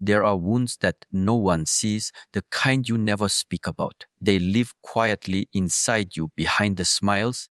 There are wounds that no one sees, the kind you never speak about. They live quietly inside you, behind the smiles,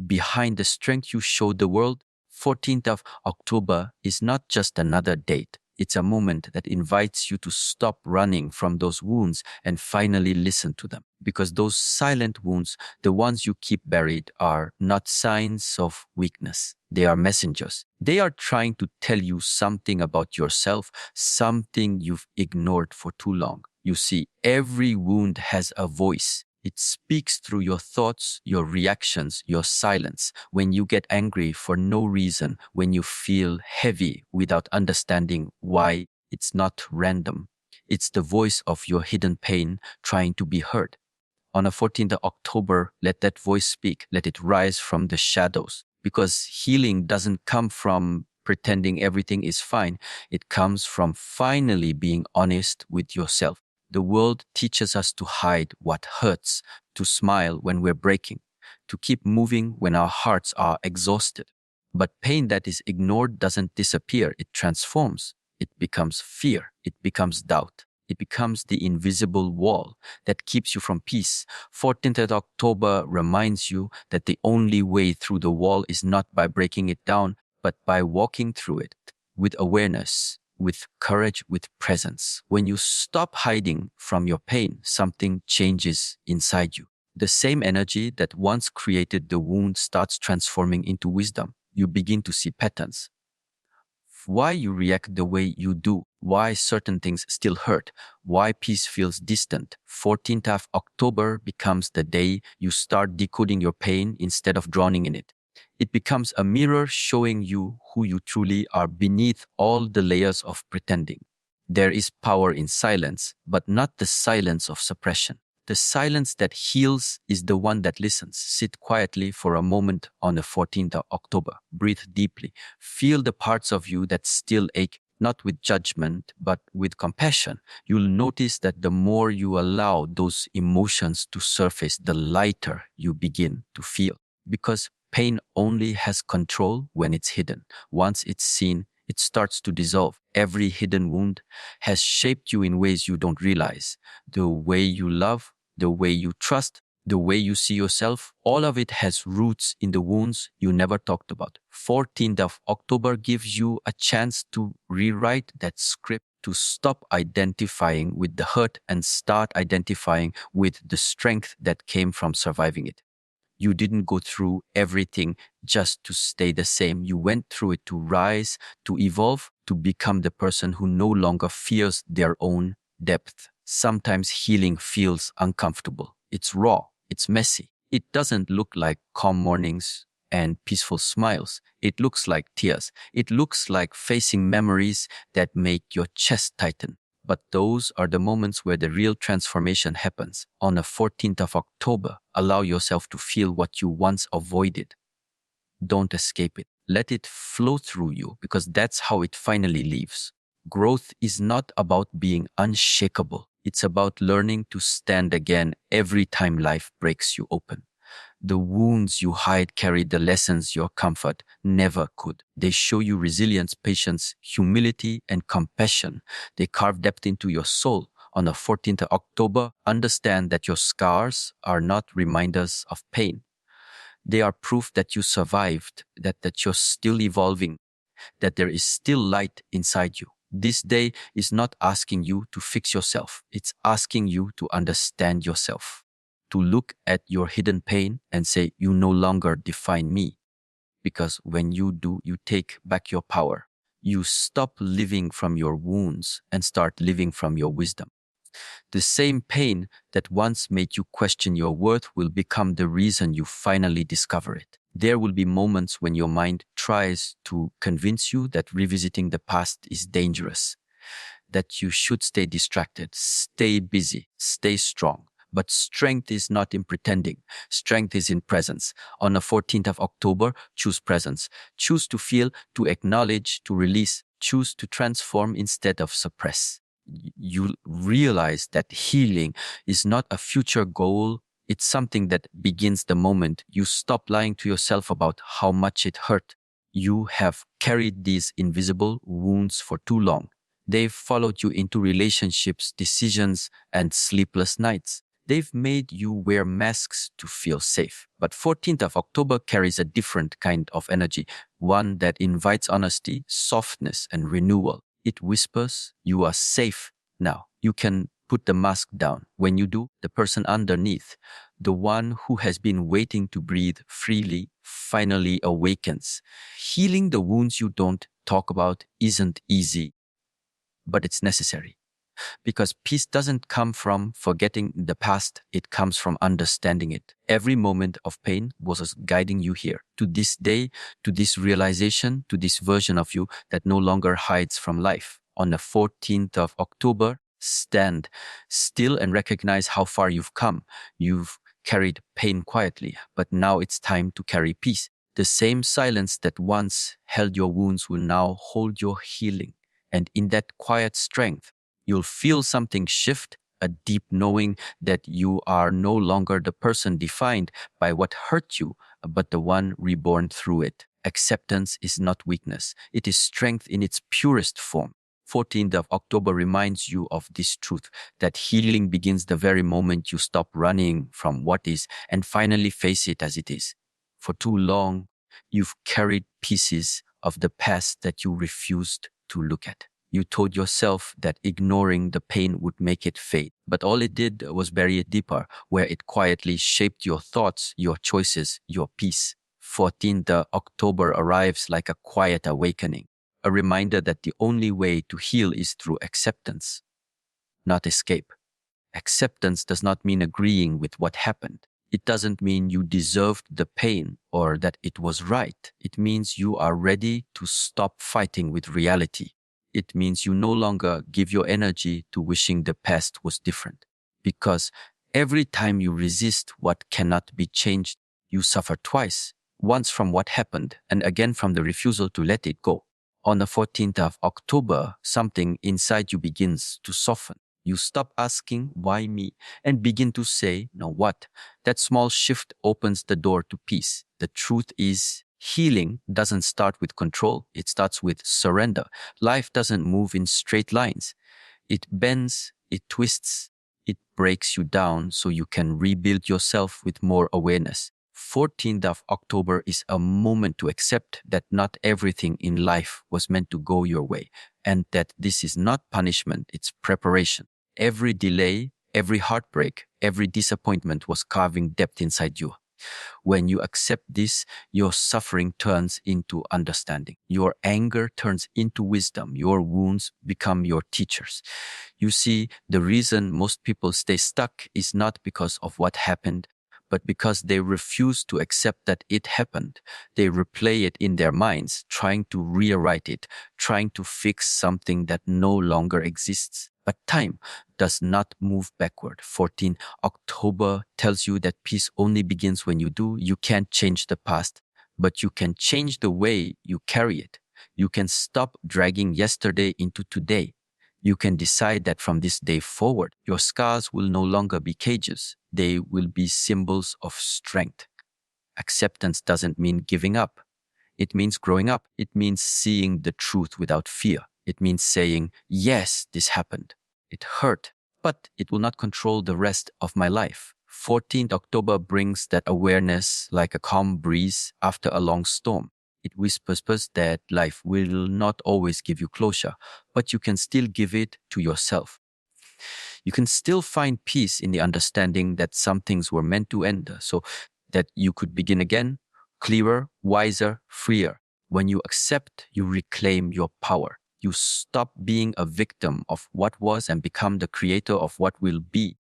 behind the strength you show the world. 14th of October is not just another date. It's a moment that invites you to stop running from those wounds and finally listen to them. Because those silent wounds, the ones you keep buried, are not signs of weakness. They are messengers. They are trying to tell you something about yourself, something you've ignored for too long. You see, every wound has a voice. It speaks through your thoughts, your reactions, your silence. When you get angry for no reason, when you feel heavy without understanding why, it's not random. It's the voice of your hidden pain trying to be heard. On the 14th of October, let that voice speak. Let it rise from the shadows. Because healing doesn't come from pretending everything is fine. It comes from finally being honest with yourself. The world teaches us to hide what hurts, to smile when we're breaking, to keep moving when our hearts are exhausted. But pain that is ignored doesn't disappear. It transforms. It becomes fear. It becomes doubt. It becomes the invisible wall that keeps you from peace. 14th of October reminds you that the only way through the wall is not by breaking it down, but by walking through it with awareness, with courage, with presence. When you stop hiding from your pain, something changes inside you. The same energy that once created the wound starts transforming into wisdom. You begin to see patterns. Why you react the way you do, why certain things still hurt, why peace feels distant. 14th of October becomes the day you start decoding your pain instead of drowning in it. It becomes a mirror showing you who you truly are beneath all the layers of pretending. There is power in silence, but not the silence of suppression. The silence that heals is the one that listens. Sit quietly for a moment on the 14th of October. Breathe deeply. Feel the parts of you that still ache, not with judgment, but with compassion. You'll notice that the more you allow those emotions to surface, the lighter you begin to feel. Because pain only has control when it's hidden. Once it's seen, it starts to dissolve. Every hidden wound has shaped you in ways you don't realize. The way you love, the way you trust, the way you see yourself, all of it has roots in the wounds you never talked about. 14th of October gives you a chance to rewrite that script, to stop identifying with the hurt and start identifying with the strength that came from surviving it. You didn't go through everything just to stay the same. You went through it to rise, to evolve, to become the person who no longer fears their own depth. Sometimes healing feels uncomfortable. It's raw. It's messy. It doesn't look like calm mornings and peaceful smiles. It looks like tears. It looks like facing memories that make your chest tighten. But those are the moments where the real transformation happens. On the 14th of October, allow yourself to feel what you once avoided. Don't escape it. Let it flow through you, because that's how it finally leaves. Growth is not about being unshakable. It's about learning to stand again every time life breaks you open. The wounds you hide carry the lessons your comfort never could. They show you resilience, patience, humility, and compassion. They carve depth into your soul. On the 14th of October, understand that your scars are not reminders of pain. They are proof that you survived, that you're still evolving, that there is still light inside you. This day is not asking you to fix yourself. It's asking you to understand yourself, to look at your hidden pain and say, you no longer define me. Because when you do, you take back your power. You stop living from your wounds and start living from your wisdom. The same pain that once made you question your worth will become the reason you finally discover it. There will be moments when your mind tries to convince you that revisiting the past is dangerous, that you should stay distracted, stay busy, stay strong. But strength is not in pretending. Strength is in presence. On the 14th of October, choose presence. Choose to feel, to acknowledge, to release. Choose to transform instead of suppress. You realize that healing is not a future goal. It's something that begins the moment you stop lying to yourself about how much it hurt. You have carried these invisible wounds for too long. They've followed you into relationships, decisions, and sleepless nights. They've made you wear masks to feel safe. But 14th of October carries a different kind of energy, one that invites honesty, softness, and renewal. It whispers, you are safe now. You can put the mask down. When you do, the person underneath, the one who has been waiting to breathe freely, finally awakens. Healing the wounds you don't talk about isn't easy, but it's necessary. Because peace doesn't come from forgetting the past, it comes from understanding it. Every moment of pain was guiding you here, to this day, to this realization, to this version of you that no longer hides from life. On the 14th of October, stand still and recognize how far you've come. You've carried pain quietly, but now it's time to carry peace. The same silence that once held your wounds will now hold your healing. And in that quiet strength, you'll feel something shift, a deep knowing that you are no longer the person defined by what hurt you, but the one reborn through it. Acceptance is not weakness. It is strength in its purest form. 14th of October reminds you of this truth, that healing begins the very moment you stop running from what is and finally face it as it is. For too long, you've carried pieces of the past that you refused to look at. You told yourself that ignoring the pain would make it fade, but all it did was bury it deeper, where it quietly shaped your thoughts, your choices, your peace. 14th October arrives like a quiet awakening, a reminder that the only way to heal is through acceptance, not escape. Acceptance does not mean agreeing with what happened. It doesn't mean you deserved the pain or that it was right. It means you are ready to stop fighting with reality. It means you no longer give your energy to wishing the past was different. Because every time you resist what cannot be changed, you suffer twice. Once from what happened and again from the refusal to let it go. On the 14th of October, something inside you begins to soften. You stop asking, why me? And begin to say, now what? That small shift opens the door to peace. The truth is, healing doesn't start with control. It starts with surrender. Life doesn't move in straight lines. It bends, it twists, it breaks you down so you can rebuild yourself with more awareness. 14th of October is a moment to accept that not everything in life was meant to go your way, and that this is not punishment, it's preparation. Every delay, every heartbreak, every disappointment was carving depth inside you. When you accept this, your suffering turns into understanding. Your anger turns into wisdom. Your wounds become your teachers. You see, the reason most people stay stuck is not because of what happened, but because they refuse to accept that it happened. They replay it in their minds, trying to rewrite it, trying to fix something that no longer exists. But time does not move backward. 14 October tells you that peace only begins when you do. You can't change the past, but you can change the way you carry it. You can stop dragging yesterday into today. You can decide that from this day forward, your scars will no longer be cages. They will be symbols of strength. Acceptance doesn't mean giving up. It means growing up. It means seeing the truth without fear. It means saying, yes, this happened. It hurt, but it will not control the rest of my life. 14th October brings that awareness like a calm breeze after a long storm. It whispers that life will not always give you closure, but you can still give it to yourself. You can still find peace in the understanding that some things were meant to end, so that you could begin again, clearer, wiser, freer. When you accept, you reclaim your power. You stop being a victim of what was and become the creator of what will be.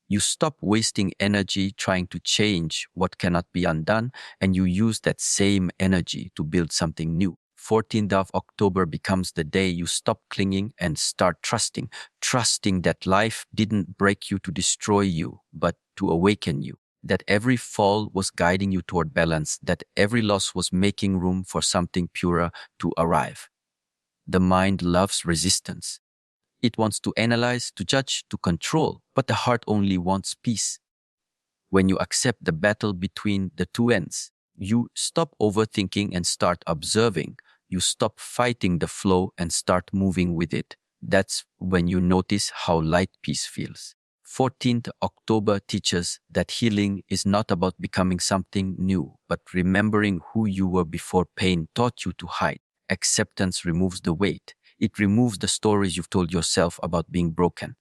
You stop wasting energy trying to change what cannot be undone, and you use that same energy to build something new. 14th of October becomes the day you stop clinging and start trusting. Trusting that life didn't break you to destroy you, but to awaken you. That every fall was guiding you toward balance. That every loss was making room for something purer to arrive. The mind loves resistance. It wants to analyze, to judge, to control, but the heart only wants peace. When you accept the battle between the two ends, you stop overthinking and start observing. You stop fighting the flow and start moving with it. That's when you notice how light peace feels. 14th October teaches that healing is not about becoming something new, but remembering who you were before pain taught you to hide. Acceptance removes the weight. It removes the stories you've told yourself about being broken.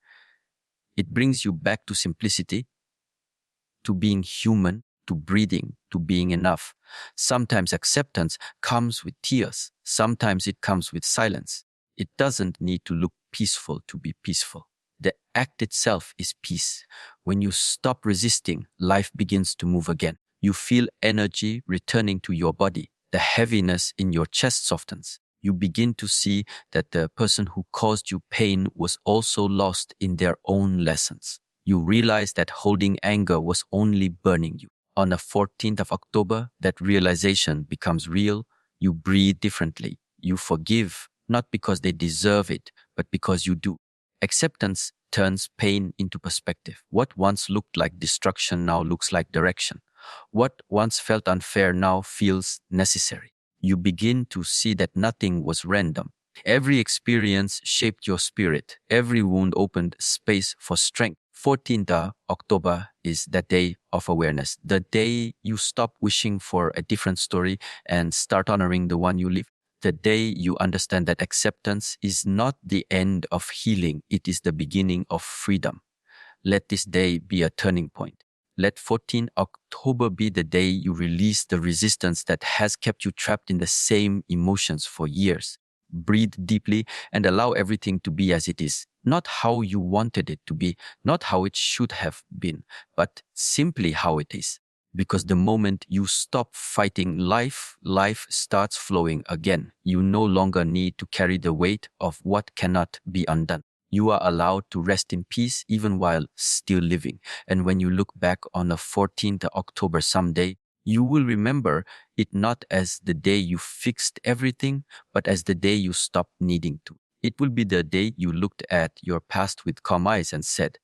It brings you back to simplicity, to being human, to breathing, to being enough. Sometimes acceptance comes with tears. Sometimes it comes with silence. It doesn't need to look peaceful to be peaceful. The act itself is peace. When you stop resisting, life begins to move again. You feel energy returning to your body. The heaviness in your chest softens. You begin to see that the person who caused you pain was also lost in their own lessons. You realize that holding anger was only burning you. On the 14th of October, that realization becomes real. You breathe differently. You forgive, not because they deserve it, but because you do. Acceptance turns pain into perspective. What once looked like destruction now looks like direction. What once felt unfair now feels necessary. You begin to see that nothing was random. Every experience shaped your spirit. Every wound opened space for strength. 14th October is the day of awareness, the day you stop wishing for a different story and start honoring the one you live. The day you understand that acceptance is not the end of healing, it is the beginning of freedom. Let this day be a turning point. Let 14 October be the day you release the resistance that has kept you trapped in the same emotions for years. Breathe deeply and allow everything to be as it is. Not how you wanted it to be, not how it should have been, but simply how it is. Because the moment you stop fighting life, life starts flowing again. You no longer need to carry the weight of what cannot be undone. You are allowed to rest in peace even while still living. And when you look back on the 14th October someday, you will remember it not as the day you fixed everything, but as the day you stopped needing to. It will be the day you looked at your past with calm eyes and said,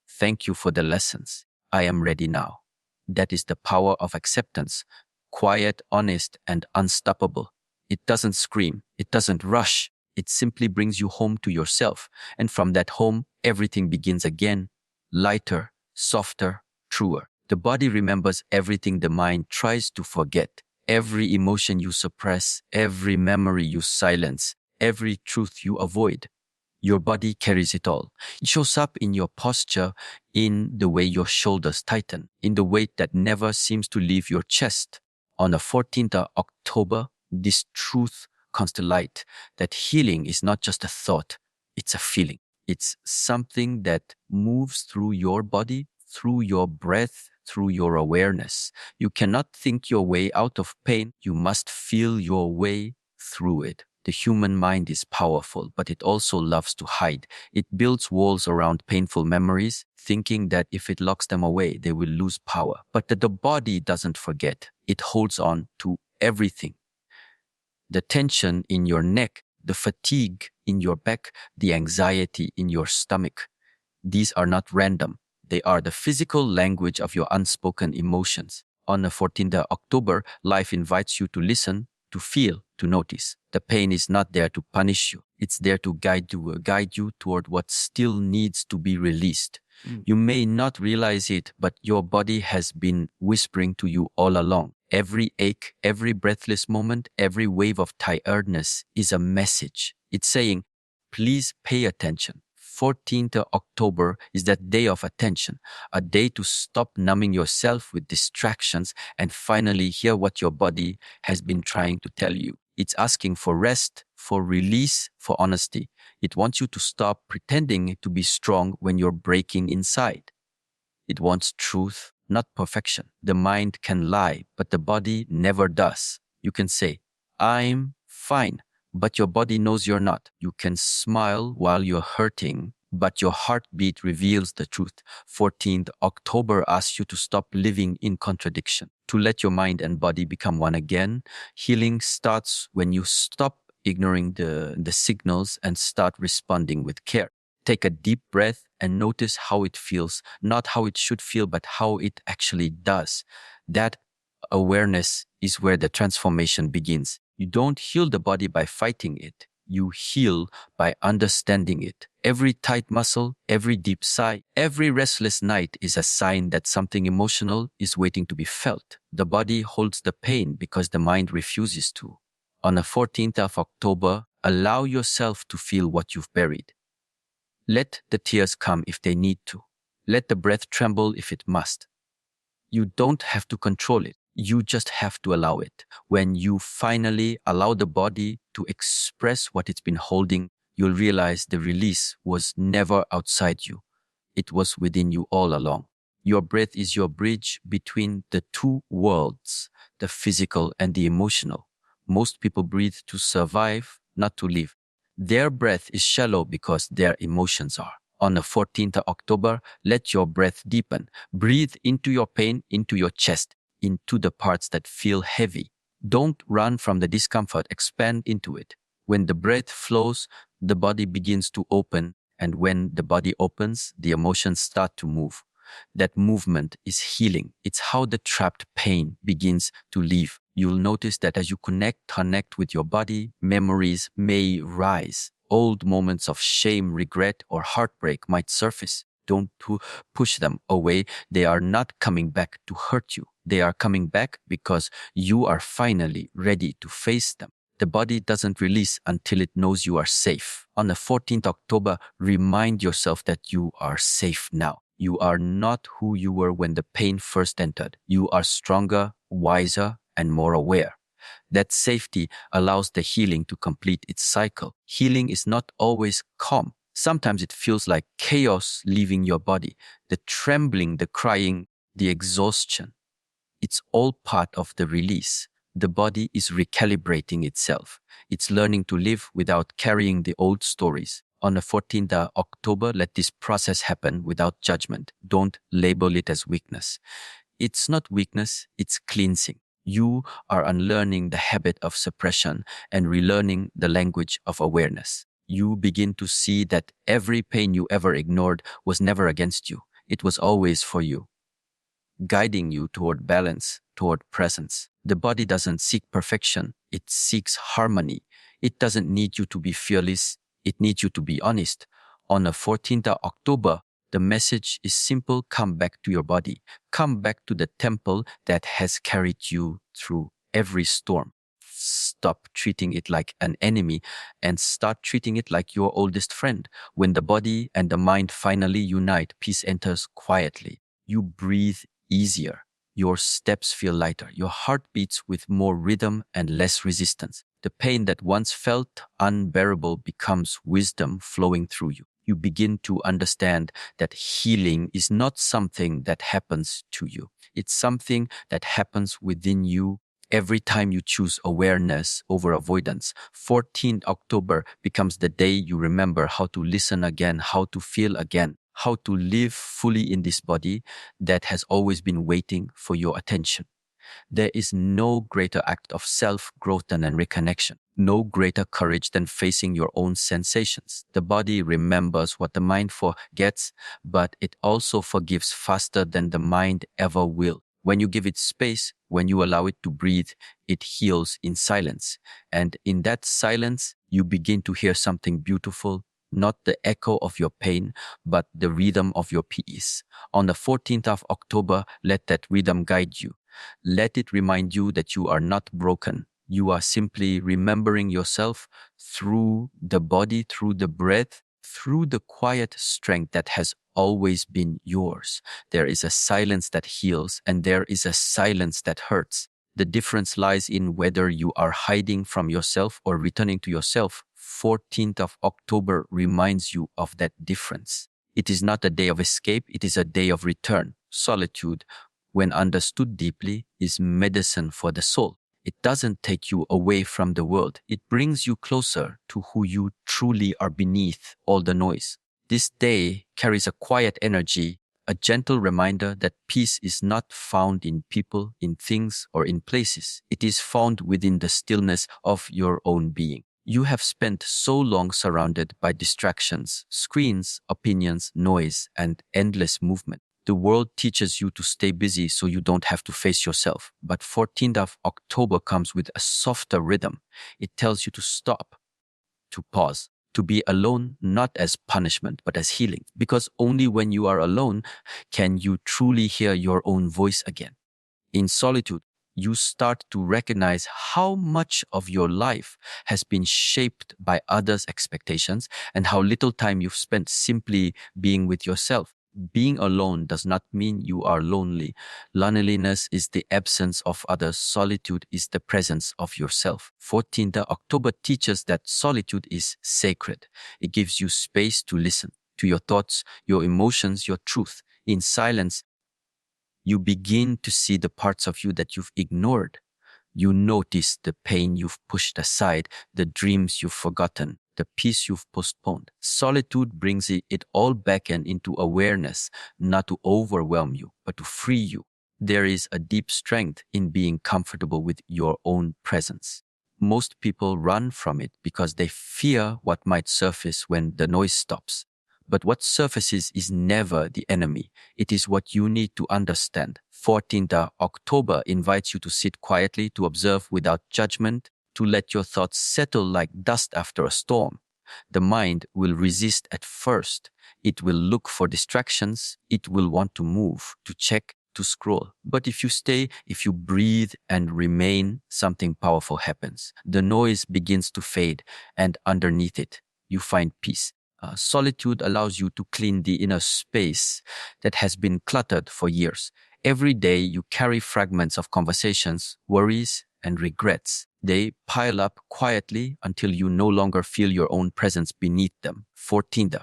"Thank you for the lessons. I am ready now." That is the power of acceptance, quiet, honest, and unstoppable. It doesn't scream, it doesn't rush, it simply brings you home to yourself. And from that home, everything begins again, lighter, softer, truer. The body remembers everything the mind tries to forget. Every emotion you suppress, every memory you silence, every truth you avoid. Your body carries it all. It shows up in your posture, in the way your shoulders tighten, in the weight that never seems to leave your chest. On the 14th of October, this truth comes to light, that healing is not just a thought, it's a feeling. It's something that moves through your body, through your breath, through your awareness. You cannot think your way out of pain. You must feel your way through it. The human mind is powerful, but it also loves to hide. It builds walls around painful memories, thinking that if it locks them away, they will lose power. But the body doesn't forget. It holds on to everything. The tension in your neck, the fatigue in your back, the anxiety in your stomach. These are not random. They are the physical language of your unspoken emotions. On the 14th of October, life invites you to listen, to feel, to notice. The pain is not there to punish you. It's there to guide you toward what still needs to be released. You may not realize it, but your body has been whispering to you all along. Every ache, every breathless moment, every wave of tiredness is a message. It's saying, please pay attention. 14th October is that day of attention, a day to stop numbing yourself with distractions and finally hear what your body has been trying to tell you. It's asking for rest, for release, for honesty. It wants you to stop pretending to be strong when you're breaking inside. It wants truth, not perfection. The mind can lie, but the body never does. You can say, "I'm fine," but your body knows you're not. You can smile while you're hurting, but your heartbeat reveals the truth. 14th October asks you to stop living in contradiction, to let your mind and body become one again. Healing starts when you stop ignoring the signals and start responding with care. Take a deep breath and notice how it feels, not how it should feel, but how it actually does. That awareness is where the transformation begins. You don't heal the body by fighting it. You heal by understanding it. Every tight muscle, every deep sigh, every restless night is a sign that something emotional is waiting to be felt. The body holds the pain because the mind refuses to. On the 14th of October, allow yourself to feel what you've buried. Let the tears come if they need to. Let the breath tremble if it must. You don't have to control it. You just have to allow it. When you finally allow the body to express what it's been holding, you'll realize the release was never outside you. It was within you all along. Your breath is your bridge between the two worlds, the physical and the emotional. Most people breathe to survive, not to live. Their breath is shallow because their emotions are. On the 14th of October, let your breath deepen. Breathe into your pain, into your chest, into the parts that feel heavy. Don't run from the discomfort, expand into it. When the breath flows, the body begins to open, and when the body opens, the emotions start to move. That movement is healing. It's how the trapped pain begins to leave. You'll notice that as you connect with your body, memories may rise. Old moments of shame, regret, or heartbreak might surface. Don't push them away. They are not coming back to hurt you. They are coming back because you are finally ready to face them. The body doesn't release until it knows you are safe. On the 14th October, remind yourself that you are safe now. You are not who you were when the pain first entered. You are stronger, wiser, and more aware. That safety allows the healing to complete its cycle. Healing is not always calm. Sometimes it feels like chaos leaving your body, the trembling, the crying, the exhaustion. It's all part of the release. The body is recalibrating itself. It's learning to live without carrying the old stories. On the 14th of October, let this process happen without judgment. Don't label it as weakness. It's not weakness, it's cleansing. You are unlearning the habit of suppression and relearning the language of awareness. You begin to see that every pain you ever ignored was never against you. It was always for you, guiding you toward balance, toward presence. The body doesn't seek perfection, it seeks harmony. It doesn't need you to be fearless, it needs you to be honest. On the 14th of October, the message is simple: come back to your body. Come back to the temple that has carried you through every storm. Stop treating it like an enemy and start treating it like your oldest friend. When the body and the mind finally unite, peace enters quietly. You breathe easier. Your steps feel lighter. Your heart beats with more rhythm and less resistance. The pain that once felt unbearable becomes wisdom flowing through you. You begin to understand that healing is not something that happens to you. It's something that happens within you every time you choose awareness over avoidance. 14th October becomes the day you remember how to listen again, how to feel again, how to live fully in this body that has always been waiting for your attention. There is no greater act of self-growth than a reconnection. No greater courage than facing your own sensations. The body remembers what the mind forgets, but it also forgives faster than the mind ever will. When you give it space, when you allow it to breathe, it heals in silence. And in that silence, you begin to hear something beautiful, not the echo of your pain, but the rhythm of your peace. On the 14th of October, let that rhythm guide you. Let it remind you that you are not broken. You are simply remembering yourself through the body, through the breath, through the quiet strength that has always been yours. There is a silence that heals, and there is a silence that hurts. The difference lies in whether you are hiding from yourself or returning to yourself. 14th of October reminds you of that difference. It is not a day of escape, it is a day of return. Solitude, when understood deeply, is medicine for the soul. It doesn't take you away from the world. It brings you closer to who you truly are beneath all the noise. This day carries a quiet energy, a gentle reminder that peace is not found in people, in things, or in places. It is found within the stillness of your own being. You have spent so long surrounded by distractions, screens, opinions, noise, and endless movement. The world teaches you to stay busy so you don't have to face yourself. But 14th of October comes with a softer rhythm. It tells you to stop, to pause, to be alone, not as punishment, but as healing. Because only when you are alone can you truly hear your own voice again. In solitude, you start to recognize how much of your life has been shaped by others' expectations and how little time you've spent simply being with yourself. Being alone does not mean you are lonely. Loneliness is the absence of others. Solitude is the presence of yourself. 14th October teaches that solitude is sacred. It gives you space to listen to your thoughts, your emotions, your truth. In silence, you begin to see the parts of you that you've ignored. You notice the pain you've pushed aside, the dreams you've forgotten, the peace you've postponed. Solitude brings it all back and into awareness, not to overwhelm you, but to free you. There is a deep strength in being comfortable with your own presence. Most people run from it because they fear what might surface when the noise stops. But what surfaces is never the enemy. It is what you need to understand. 14th October invites you to sit quietly, to observe without judgment, to let your thoughts settle like dust after a storm. The mind will resist at first. It will look for distractions. It will want to move, to check, to scroll. But if you stay, if you breathe and remain, something powerful happens. The noise begins to fade, and underneath it, you find peace. Solitude allows you to clean the inner space that has been cluttered for years. Every day you carry fragments of conversations, worries, and regrets. They pile up quietly until you no longer feel your own presence beneath them. 14th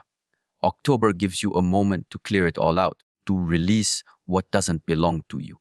October gives you a moment to clear it all out, to release what doesn't belong to you,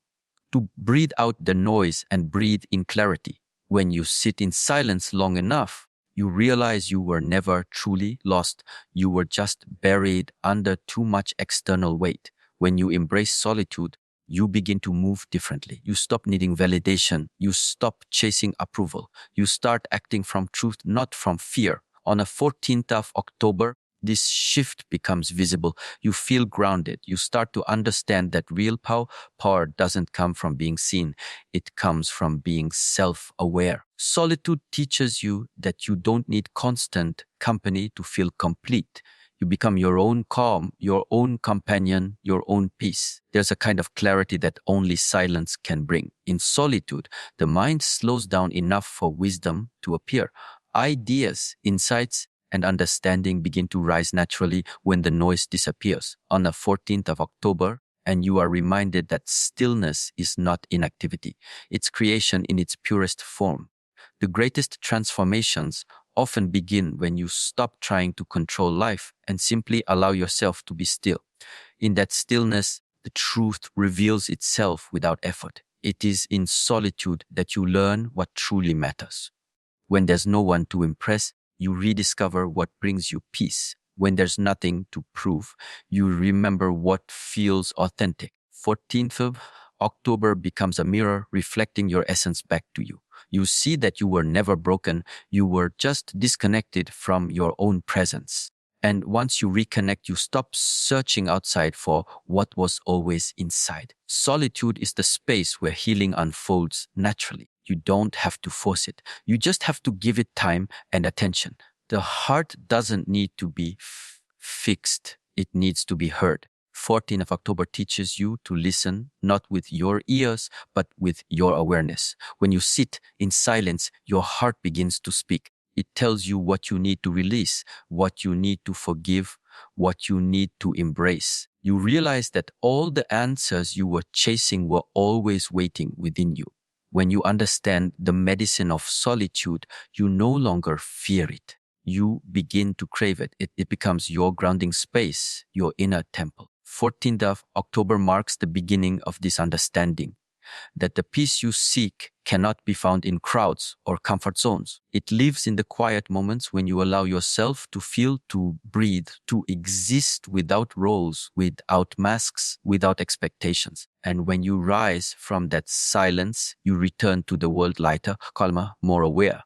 to breathe out the noise and breathe in clarity. When you sit in silence long enough, you realize you were never truly lost. You were just buried under too much external weight. When you embrace solitude, you begin to move differently. You stop needing validation. You stop chasing approval. You start acting from truth, not from fear. On the 14th of October, this shift becomes visible. You feel grounded. You start to understand that real power doesn't come from being seen. It comes from being self-aware. Solitude teaches you that you don't need constant company to feel complete. You become your own calm, your own companion, your own peace. There's a kind of clarity that only silence can bring. In solitude, the mind slows down enough for wisdom to appear. Ideas, insights, and understanding begin to rise naturally when the noise disappears. On the 14th of October, and you are reminded that stillness is not inactivity. It's creation in its purest form. The greatest transformations often begin when you stop trying to control life and simply allow yourself to be still. In that stillness, the truth reveals itself without effort. It is in solitude that you learn what truly matters. When there's no one to impress, you rediscover what brings you peace. When there's nothing to prove, you remember what feels authentic. 14th of October becomes a mirror reflecting your essence back to you. You see that you were never broken, you were just disconnected from your own presence. And once you reconnect, you stop searching outside for what was always inside. Solitude is the space where healing unfolds naturally. You don't have to force it. You just have to give it time and attention. The heart doesn't need to be fixed. It needs to be heard. 14th of October teaches you to listen not with your ears, but with your awareness. When you sit in silence, your heart begins to speak. It tells you what you need to release, what you need to forgive, what you need to embrace. You realize that all the answers you were chasing were always waiting within you. When you understand the medicine of solitude, you no longer fear it. You begin to crave it. It becomes your grounding space, your inner temple. 14th of October marks the beginning of this understanding that the peace you seek cannot be found in crowds or comfort zones. It lives in the quiet moments when you allow yourself to feel, to breathe, to exist without roles, without masks, without expectations. And when you rise from that silence, you return to the world lighter, calmer, more aware.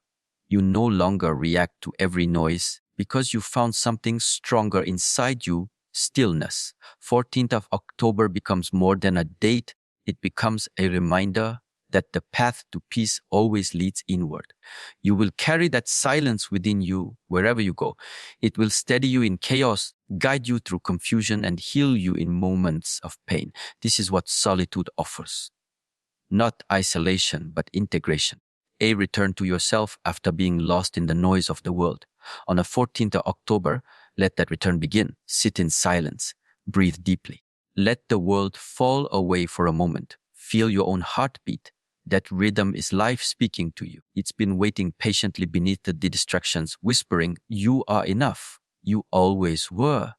You no longer react to every noise because you found something stronger inside you, stillness. 14th of October becomes more than a date. It becomes a reminder that the path to peace always leads inward. You will carry that silence within you wherever you go. It will steady you in chaos, guide you through confusion, and heal you in moments of pain. This is what solitude offers. Not isolation, but integration. A return to yourself after being lost in the noise of the world. On the 14th of October, let that return begin. Sit in silence. Breathe deeply. Let the world fall away for a moment. Feel your own heartbeat. That rhythm is life speaking to you. It's been waiting patiently beneath the distractions, whispering, "You are enough. You always were."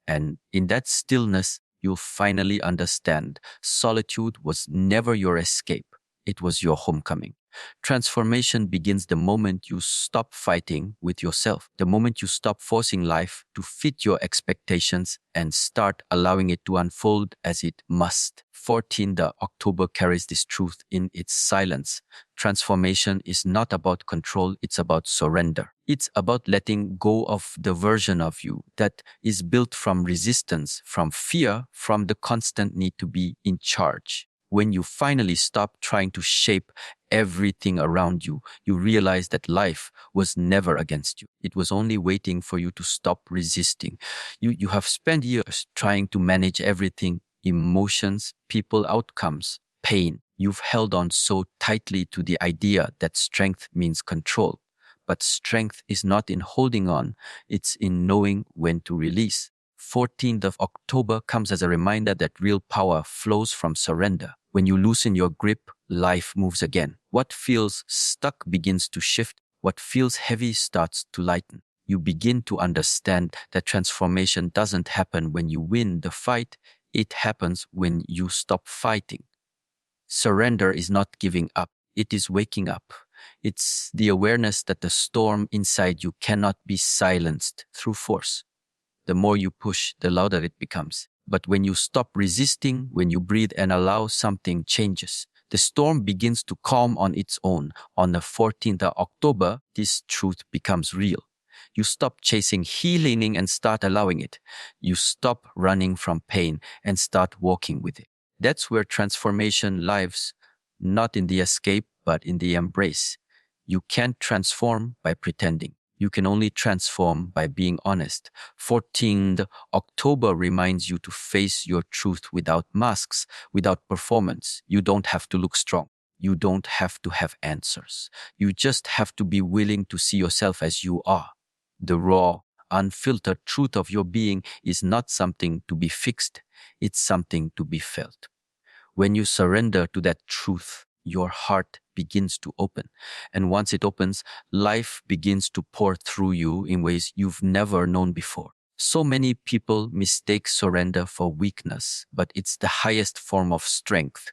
And in that stillness, you'll finally understand solitude was never your escape. It was your homecoming. Transformation begins the moment you stop fighting with yourself, the moment you stop forcing life to fit your expectations and start allowing it to unfold as it must. 14th October carries this truth in its silence. Transformation is not about control, it's about surrender. It's about letting go of the version of you that is built from resistance, from fear, from the constant need to be in charge. When you finally stop trying to shape everything around you, you realize that life was never against you. It was only waiting for you to stop resisting. You have spent years trying to manage everything: emotions, people, outcomes, pain. You've held on so tightly to the idea that strength means control. But strength is not in holding on, it's in knowing when to release. 14th of October comes as a reminder that real power flows from surrender. When you loosen your grip, life moves again. What feels stuck begins to shift. What feels heavy starts to lighten. You begin to understand that transformation doesn't happen when you win the fight. It happens when you stop fighting. Surrender is not giving up. It is waking up. It's the awareness that the storm inside you cannot be silenced through force. The more you push, the louder it becomes. But when you stop resisting, when you breathe and allow, something changes. The storm begins to calm on its own. On the 14th of October, this truth becomes real. You stop chasing healing and start allowing it. You stop running from pain and start walking with it. That's where transformation lives, not in the escape, but in the embrace. You can't transform by pretending. You can only transform by being honest. 14th October reminds you to face your truth without masks, without performance. You don't have to look strong. You don't have to have answers. You just have to be willing to see yourself as you are. The raw, unfiltered truth of your being is not something to be fixed. It's something to be felt. When you surrender to that truth, your heart begins to open. And once it opens, life begins to pour through you in ways you've never known before. So many people mistake surrender for weakness, but it's the highest form of strength.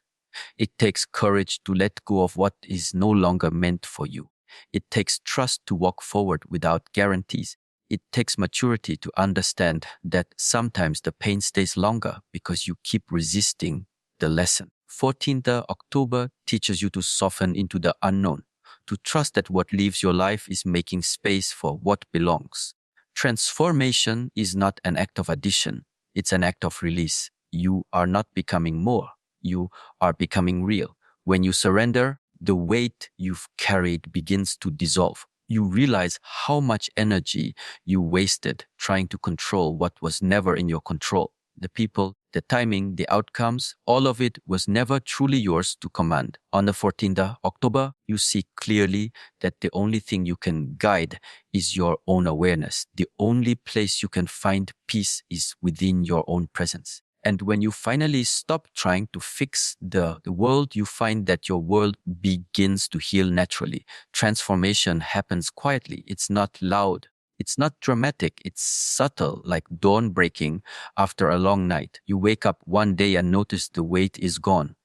It takes courage to let go of what is no longer meant for you. It takes trust to walk forward without guarantees. It takes maturity to understand that sometimes the pain stays longer because you keep resisting the lesson. 14th October teaches you to soften into the unknown, to trust that what leaves your life is making space for what belongs. Transformation is not an act of addition, it's an act of release. You are not becoming more, you are becoming real. When you surrender, the weight you've carried begins to dissolve. You realize how much energy you wasted trying to control what was never in your control. The people, the timing, the outcomes, all of it was never truly yours to command. On the 14th of October, you see clearly that the only thing you can guide is your own awareness. The only place you can find peace is within your own presence. And when you finally stop trying to fix the world, you find that your world begins to heal naturally. Transformation happens quietly. It's not loud. It's not dramatic. It's subtle, like dawn breaking after a long night. You wake up one day and notice the weight is gone.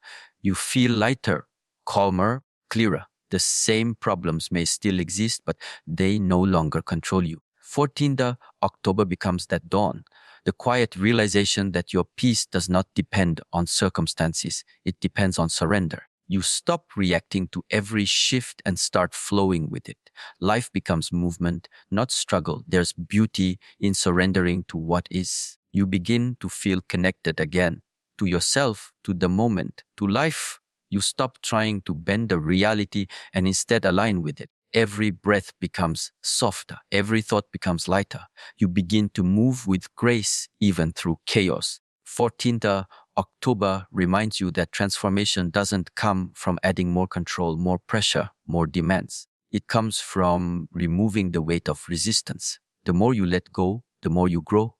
You feel lighter, calmer, clearer. The same problems may still exist, but they no longer control you. 14th October becomes that dawn. The quiet realization that your peace does not depend on circumstances. It depends on surrender. You stop reacting to every shift and start flowing with it. Life becomes movement, not struggle. There's beauty in surrendering to what is. You begin to feel connected again to yourself, to the moment, to life You stop trying to bend the reality and instead align with it. Every breath becomes softer. Every thought becomes lighter. You begin to move with grace even through chaos. 14th October reminds you that transformation doesn't come from adding more control, more pressure, more demands. It comes from removing the weight of resistance. The more you let go, the more you grow.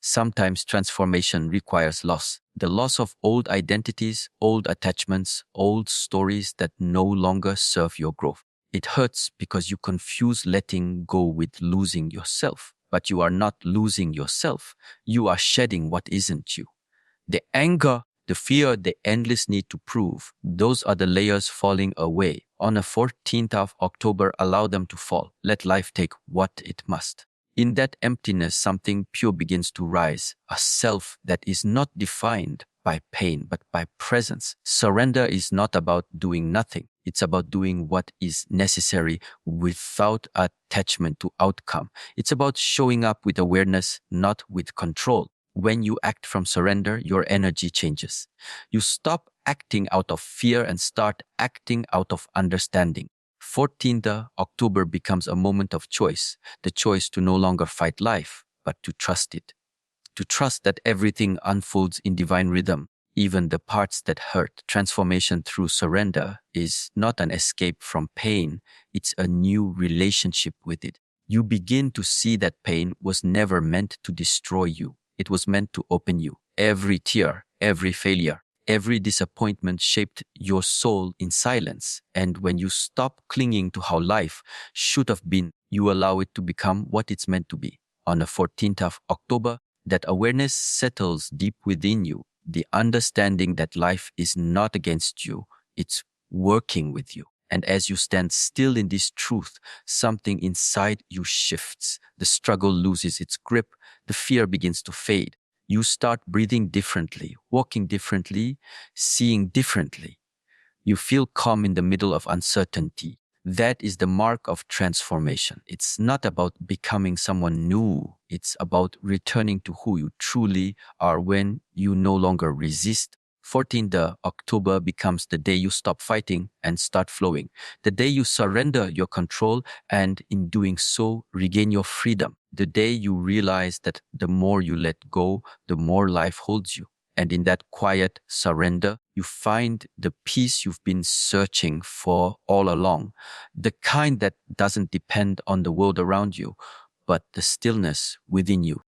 Sometimes transformation requires loss. The loss of old identities, old attachments, old stories that no longer serve your growth. It hurts because you confuse letting go with losing yourself. But you are not losing yourself. You are shedding what isn't you. The anger, the fear, the endless need to prove, those are the layers falling away. On the 14th of October, allow them to fall. Let life take what it must. In that emptiness, something pure begins to rise, a self that is not defined by pain, but by presence. Surrender is not about doing nothing. It's about doing what is necessary without attachment to outcome. It's about showing up with awareness, not with control. When you act from surrender, your energy changes. You stop acting out of fear and start acting out of understanding. 14th October becomes a moment of choice, the choice to no longer fight life, but to trust it. To trust that everything unfolds in divine rhythm, even the parts that hurt. Transformation through surrender is not an escape from pain, it's a new relationship with it. You begin to see that pain was never meant to destroy you. It was meant to open you. Every tear, every failure, every disappointment shaped your soul in silence. And when you stop clinging to how life should have been, you allow it to become what it's meant to be. On the 14th of October, that awareness settles deep within you. The understanding that life is not against you, it's working with you. And as you stand still in this truth, something inside you shifts. The struggle loses its grip. The fear begins to fade. You start breathing differently, walking differently, seeing differently. You feel calm in the middle of uncertainty. That is the mark of transformation. It's not about becoming someone new. It's about returning to who you truly are when you no longer resist. 14th October becomes the day you stop fighting and start flowing. The day you surrender your control and in doing so regain your freedom. The day you realize that the more you let go, the more life holds you. And in that quiet surrender, you find the peace you've been searching for all along, the kind that doesn't depend on the world around you, but the stillness within you.